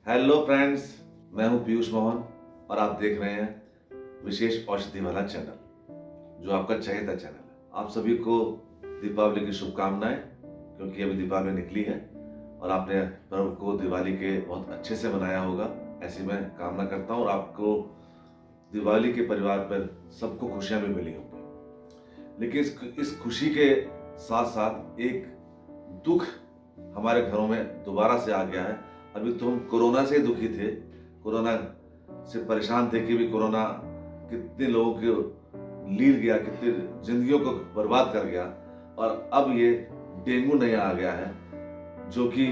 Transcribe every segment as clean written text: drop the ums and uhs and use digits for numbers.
Hello friends, मैं हूं पीयूष मोहन और आप देख रहे हैं विशेष औषधि वाला चैनल, जो आपका चहेता चैनल है। आप सभी को दीपावली की शुभकामनाएं, क्योंकि अभी दीपावली निकली है और आपने पर्व को दिवाली के बहुत अच्छे से मनाया होगा, ऐसी मैं कामना करता हूं। और आपको दिवाली के परिवार पर सबको खुशियां भी मिली होंगी। लेकिन इस खुशी के साथ साथ एक दुख हमारे घरों में दोबारा से आ गया है। अभी तो हम कोरोना से दुखी थे, कोरोना से परेशान थे कि भी कोरोना कितने लोगों को लील गया, कितनी जिंदगियों को बर्बाद कर गया। और अब ये डेंगू नया आ गया है, जो कि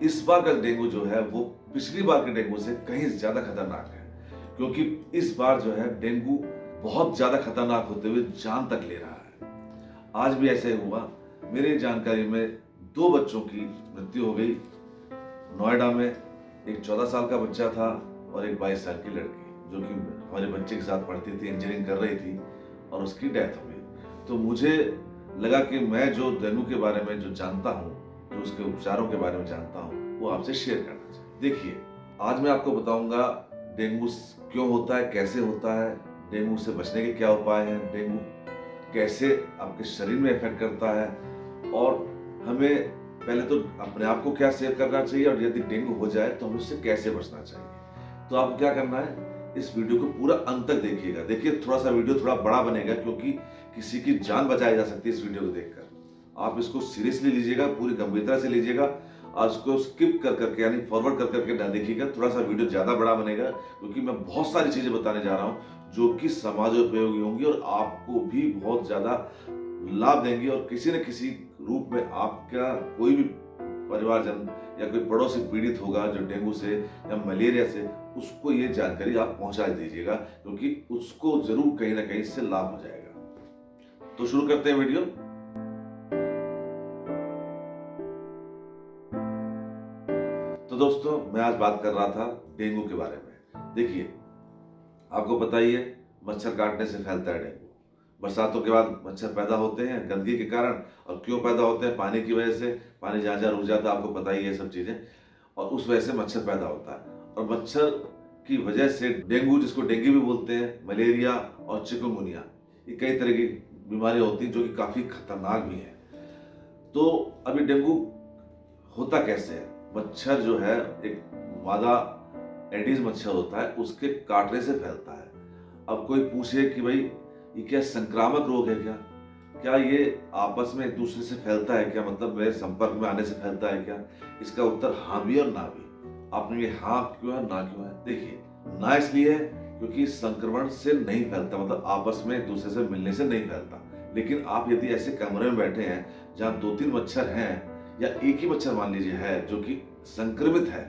इस बार का डेंगू जो है वो पिछली बार के डेंगू से कहीं ज्यादा खतरनाक है। क्योंकि इस बार जो है डेंगू बहुत ज्यादा खतरनाक होते हुए जान तक ले रहा है। आज भी ऐसे हुआ, मेरी जानकारी में 2 बच्चों की मृत्यु हो गई। नोएडा में एक 14 साल का बच्चा था और एक 22 साल की लड़की, जो कि हमारे बच्चे के साथ पढ़ती थी, इंजीनियरिंग कर रही थी, और उसकी डेथ हो गई। तो मुझे लगा कि मैं जो डेंगू के बारे में जो जानता हूँ, जो उसके उपचारों के बारे में जानता हूँ, वो आपसे शेयर करना चाहिए। देखिए, आज मैं आपको बताऊंगा डेंगू क्यों होता है, कैसे होता है, डेंगू से बचने के क्या उपाय हैं, डेंगू कैसे आपके शरीर में इफेक्ट करता है, और हमें पहले तो अपने आप को क्या सेव करना चाहिए, और यदि डेंगू हो जाए तो हमें उससे कैसे बचना चाहिए। तो आपको क्या करना है, इस वीडियो को पूरा अंत तक देखिएगा। देखिए, थोड़ा सा वीडियो थोड़ा बड़ा बनेगा, क्योंकि किसी की जान बचाई जा सकती है इस वीडियो को देखकर। आप इसको सीरियसली लीजिएगा, पूरी गंभीरता से लीजिएगा, और उसको स्किप कर करके यानी फॉरवर्ड कर करके ना देखिएगा। थोड़ा सा वीडियो ज्यादा बड़ा बनेगा, क्योंकि मैं बहुत सारी चीजें बताने जा रहा हूँ जो कि समाजोपयोगी होंगी और आपको भी बहुत ज्यादा लाभ देंगे, और किसी न किसी रूप में आपका कोई भी परिवारजन या कोई पड़ोसी पीड़ित होगा जो डेंगू से या मलेरिया से, उसको ये जानकारी आप पहुंचा दीजिएगा, क्योंकि उसको जरूर कहीं ना कहीं इससे लाभ हो जाएगा। तो शुरू करते हैं वीडियो। तो दोस्तों, मैं आज बात कर रहा था डेंगू के बारे में। देखिए, आपको पता ही है, मच्छर काटने से फैलता है डेंगू। बरसातों के बाद मच्छर पैदा होते हैं गंदगी के कारण, और क्यों पैदा होते हैं? पानी की वजह से। पानी जहाँ जहाँ रुक जाता है, आपको पता ही है सब चीजें, और उस वजह से मच्छर पैदा होता है। और मच्छर की वजह से डेंगू, जिसको डेंगू भी बोलते हैं, मलेरिया और चिकनगुनिया, ये कई तरह की बीमारियां होती हैं जो कि काफी खतरनाक भी हैं। तो अभी डेंगू होता कैसे है? मच्छर जो है, एक मादा एडिस मच्छर होता है, उसके काटने से फैलता है। अब कोई पूछे कि भाई ये क्या संक्रामक रोग है क्या? क्या ये आपस में एक दूसरे से फैलता है क्या? मतलब मेरे संपर्क में आने से फैलता है क्या? इसका उत्तर हाँ भी और ना भी। आपने ये हाँ क्यों है, ना क्यों है? देखिए, ना इसलिए है क्योंकि संक्रमण से नहीं फैलता, मतलब आपस में एक दूसरे से मिलने से नहीं फैलता। लेकिन आप यदि ऐसे कमरे में बैठे हैं जहां 2-3 मच्छर हैं, या एक ही मच्छर मान लीजिए है जो कि संक्रमित है,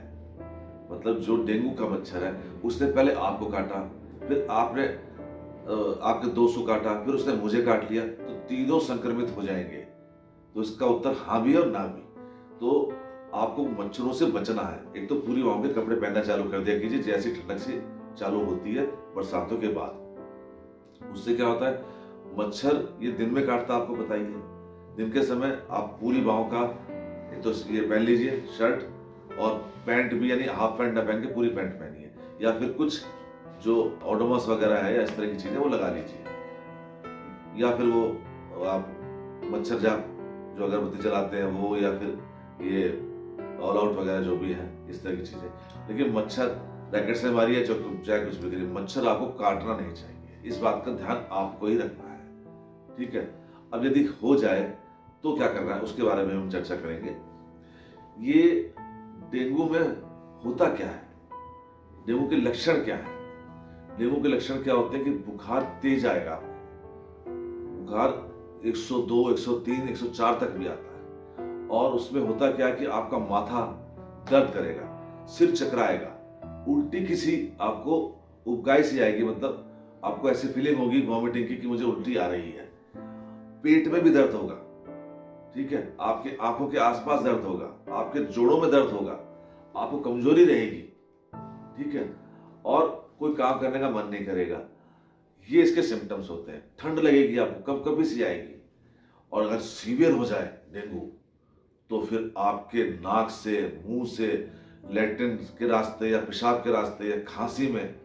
मतलब जो डेंगू का मच्छर है, उसने पहले आपको काटा, फिर आपने आपके दोस्त को काटा, फिर उसने मुझे काट लिया, तो तीनों संक्रमित हो जाएंगे। तो इसका उत्तर हाँ भी और ना भी। तो आपको मच्छरों से बचना है। एक तो पूरी बाहों के कपड़े पहनना चालू कर दिया कीजिए, जैसी ठंडक से चालू होती है बरसातों के बाद। उससे क्या होता है, मच्छर ये दिन में काटता, आपको पता ही है। दिन के समय आप पूरी बाहों का एक तो ये पहन लीजिए शर्ट, और पैंट भी, यानी हाफ पैंट ना पहन के पूरी पैंट पहनिए, या फिर कुछ जो ओडोमस वगैरह है या इस तरह की चीजें वो लगा लीजिए, या फिर वो आप मच्छर जाप जो अगरबत्ती जलाते हैं वो, या फिर ये ऑल आउट वगैरह जो भी है, इस तरह की चीजें। लेकिन मच्छर रैकेट से मारिए चाहे कुछ भी करिए, मच्छर आपको काटना नहीं चाहिए। इस बात का ध्यान आपको ही रखना है, ठीक है? अब यदि हो जाए तो क्या करना है, उसके बारे में हम चर्चा करेंगे। ये डेंगू में होता क्या है, डेंगू के लक्षण क्या है? डेंगू के लक्षण क्या होते हैं कि बुखार तेज आएगा आपको, बुखार 102, 103, 104 तक भी आता है। और उसमें होता क्या है कि आपका माथा दर्द करेगा, सिर चकराएगा, उल्टी किसी आपको उबकाई सी आएगी, मतलब आपको ऐसी फीलिंग होगी वॉमिटिंग की कि मुझे उल्टी आ रही है। पेट में भी दर्द होगा, ठीक है? आपके आंखों के आसपास दर्द होगा, आपके जोड़ों में दर्द होगा, आपको कमजोरी रहेगी, ठीक है? और कोई काम करने का मन नहीं करेगा। ये इसके सिम्टम्स होते हैं। ठंड लगेगी आपको, कब कभी सी आएगी। और अगर सीवियर हो जाए डेंगू, तो फिर आपके नाक से, मुंह से, लैट्रिन के रास्ते या पेशाब के रास्ते या खांसी में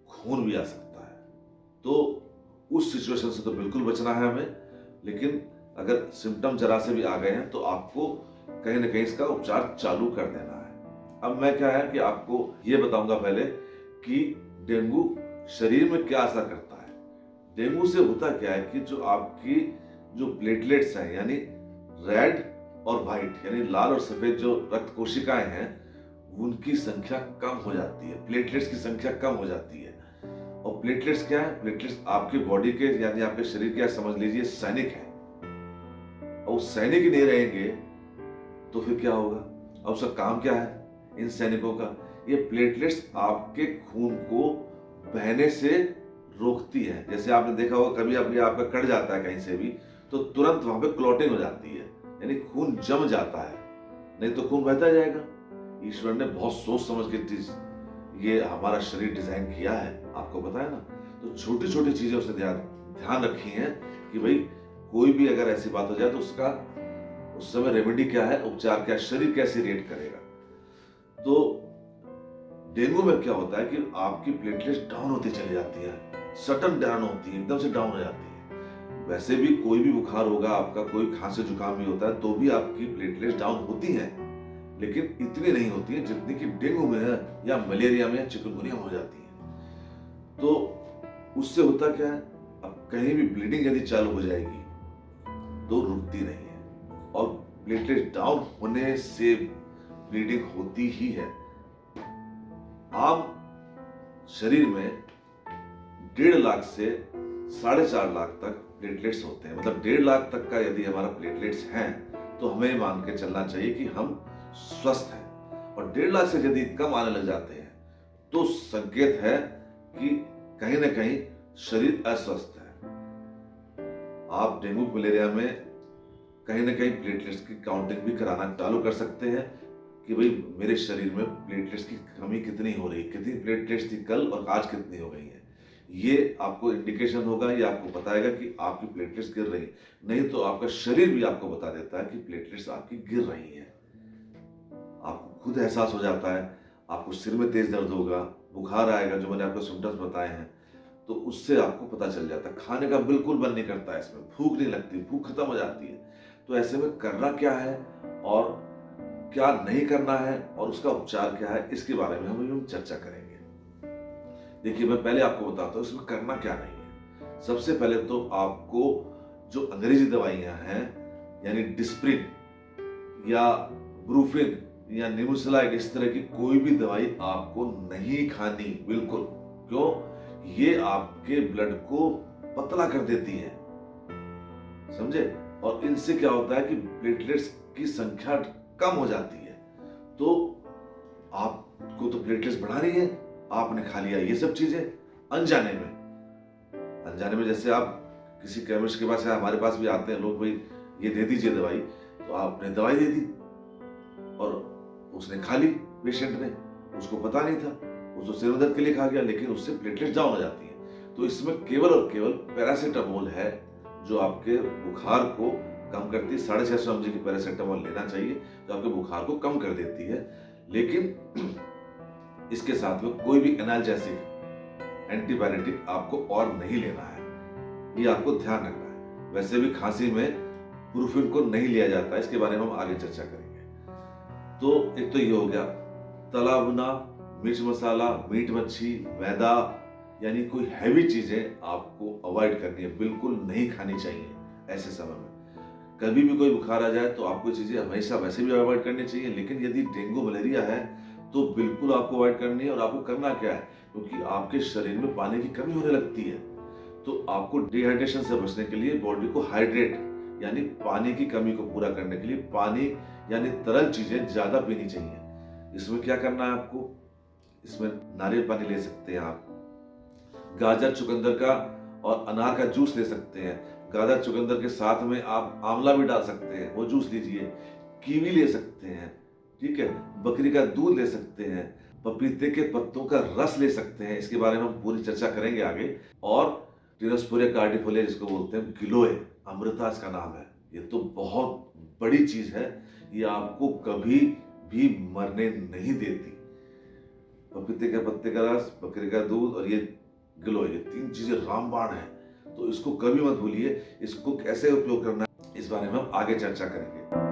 खून भी आ सकता है। तो उस सिचुएशन से तो बिल्कुल बचना है हमें, लेकिन अगर सिम्टम जरा से भी आ गए हैं तो आपको कहीं ना कहीं इसका उपचार चालू कर देना है। अब मैं क्या है कि आपको ये बताऊंगा पहले कि डेंगू शरीर में क्या असर करता है। डेंगू से होता क्या है कि जो आपकी जो प्लेटलेट्स हैं, यानी रेड और व्हाइट यानी लाल और सफेद जो रक्त कोशिकाएं हैं, उनकी संख्या कम हो जाती है, प्लेटलेट्स की संख्या कम हो जाती है। और प्लेटलेट्स क्या है? प्लेटलेट्स आपके बॉडी के यानी आपके शरीर के समझ लीजिए सैनिक है, और सैनिक ही नहीं रहेंगे तो फिर क्या होगा? अब उसका काम क्या है इन सैनिकों का? ये प्लेटलेट्स आपके खून को बहने से रोकती है। जैसे आपने देखा होगा कभी अभी आपका कट जाता है कहीं से भी तो तुरंत वहां पे क्लॉटिंग हो जाती है, यानी खून जम जाता है, नहीं तो खून बहता जाएगा। ईश्वर ने बहुत सोच समझ के ये हमारा शरीर डिजाइन किया है, आपको पता है ना। तो छोटी छोटी चीजें उसने ध्यान रखी है कि भाई कोई भी अगर ऐसी बात हो जाए तो उसका उस समय रेमेडी क्या है, उपचार क्या, शरीर कैसे रिएक्ट करेगा। तो डेंगू में क्या होता है कि आपकी प्लेटलेट्स डाउन होती चली जाती है, सडन डाउन होती है, एकदम से डाउन हो जाती है। वैसे भी कोई भी बुखार होगा आपका, कोई खांसी जुकाम भी होता है तो भी आपकी प्लेटलेट्स डाउन होती हैं, लेकिन इतनी नहीं होती है जितनी कि डेंगू में है या मलेरिया में या चिकनगुनिया में हो जाती है। तो उससे होता क्या है, अब कहीं भी ब्लीडिंग यदि चालू हो जाएगी तो रुकती नहीं है, और प्लेटलेट डाउन होने से ब्लीडिंग होती ही है। आम शरीर में 1.5 लाख से 4.5 लाख तक प्लेटलेट्स होते हैं। मतलब 1.5 लाख तक का यदि हमारा प्लेटलेट्स हैं तो हमें मान के चलना चाहिए कि हम स्वस्थ हैं, और 1.5 लाख से यदि कम आने लग जाते हैं तो संकेत है कि कहीं ना कहीं शरीर अस्वस्थ है। आप डेंगू मलेरिया में कहीं ना कहीं प्लेटलेट्स की काउंटिंग भी कराना चालू कर सकते हैं कि भाई मेरे शरीर में प्लेटलेट्स की कमी कितनी हो रही है, कितनी प्लेटलेट्स थी कल और आज कितनी हो गई है। ये आपको इंडिकेशन होगा, ये आपको बताएगा कि आपकी प्लेटलेट्स गिर रही है। नहीं तो आपका शरीर भी आपको बता देता है कि प्लेटलेट्स आपकी गिर रही है। आपको खुद एहसास हो जाता है, आपको सिर में तेज दर्द होगा, बुखार आएगा, जो मैंने आपको सिम्टम्स बताए हैं, तो उससे आपको पता चल जाता है। खाने का बिल्कुल मन नहीं करता है, इसमें भूख नहीं लगती, भूख खत्म हो जाती है। तो ऐसे में करना क्या है और क्या नहीं करना है और उसका उपचार क्या है, इसके बारे में हम चर्चा करेंगे। देखिए मैं पहले आपको बताता हूँ इसमें करना क्या नहीं है। सबसे पहले तो आपको जो अंग्रेजी दवाइयां हैं, यानी डिस्प्रिन या ब्रूफिन या निमुसलाइड, इस तरह की कोई भी दवाई आपको नहीं खानी बिल्कुल। क्यों? ये आपके ब्लड को पतला कर देती है, समझे। और इनसे क्या होता है कि प्लेटलेट्स की संख्या कम हो जाती है। तो आपको तो प्लेटलेट्स बढ़ा रही है, आपने खा लिया ये सब चीजें अनजाने में। जैसे आप किसी केमिस्ट के पास या हमारे पास भी आते हैं लोग, भाई ये दे दीजिए दवाई, तो आपने दवाई दे दी और उसने खा ली, पेशेंट ने, उसको पता नहीं था, उसको सिर में दर्द के लिए खा गया, लेकिन उससे प्लेटलेट्स डाउन हो जाती है। तो इसमें केवल और केवल पैरासीटामोल है जो आपके बुखार को कम करती है। 650 mg की पैरासीटामोल लेना चाहिए जो आपके बुखार को कम कर देती है। लेकिन इसके साथ में कोई भी एनाल्जेसिक एंटीबायोटिक आपको और नहीं लेना है, ये आपको ध्यान रखना है। वैसे भी खांसी में ब्रूफिन को नहीं लिया जाता, इसके बारे में हम आगे चर्चा करेंगे। तो एक तो ये हो गया, तला भुना, मिर्च मसाला, मीट मच्छी, मैदा, यानी कोई हैवी चीजें आपको अवॉइड करनी है, बिल्कुल नहीं खानी चाहिए ऐसे समय में। कभी भी कोई बुखार आ जाए तो आपको चीजें हमेशा वैसे भी अवॉइड करनी चाहिए, लेकिन यदि डेंगू मलेरिया है तो बिल्कुल आपको अवॉइड करनी है। और आपको करना क्या है, क्योंकि आपके शरीर में पानी की कमी होने लगती है, तो आपको डिहाइड्रेशन से बचने के लिए बॉडी को हाइड्रेट यानी पानी की कमी को पूरा करने के लिए पानी यानी तरल चीजें ज्यादा पीनी चाहिए। इसमें क्या करना है आपको, इसमें नारियल पानी ले सकते हैं आप, गाजर चुकंदर का और अनार का जूस ले सकते हैं। गाजर चुकंदर के साथ में आप आंवला भी डाल सकते हैं, वो जूस लीजिए। कीवी ले सकते हैं, ठीक है, बकरी का दूध ले सकते हैं, पपीते के पत्तों का रस ले सकते हैं, इसके बारे में हम पूरी चर्चा करेंगे आगे। और टिनोस्पोरिया कार्डिफोलिया जिसको बोलते हैं, गिलोय, अमृता इसका नाम है, ये तो बहुत बड़ी चीज है, ये आपको कभी भी मरने नहीं देती। पपीते के पत्ते का रस, बकरे का दूध और ये गिलोय, ये 3 चीजें रामबाण है। तो इसको कभी मत भूलिए। इसको कैसे उपयोग करना है इस बारे में हम आगे चर्चा करेंगे।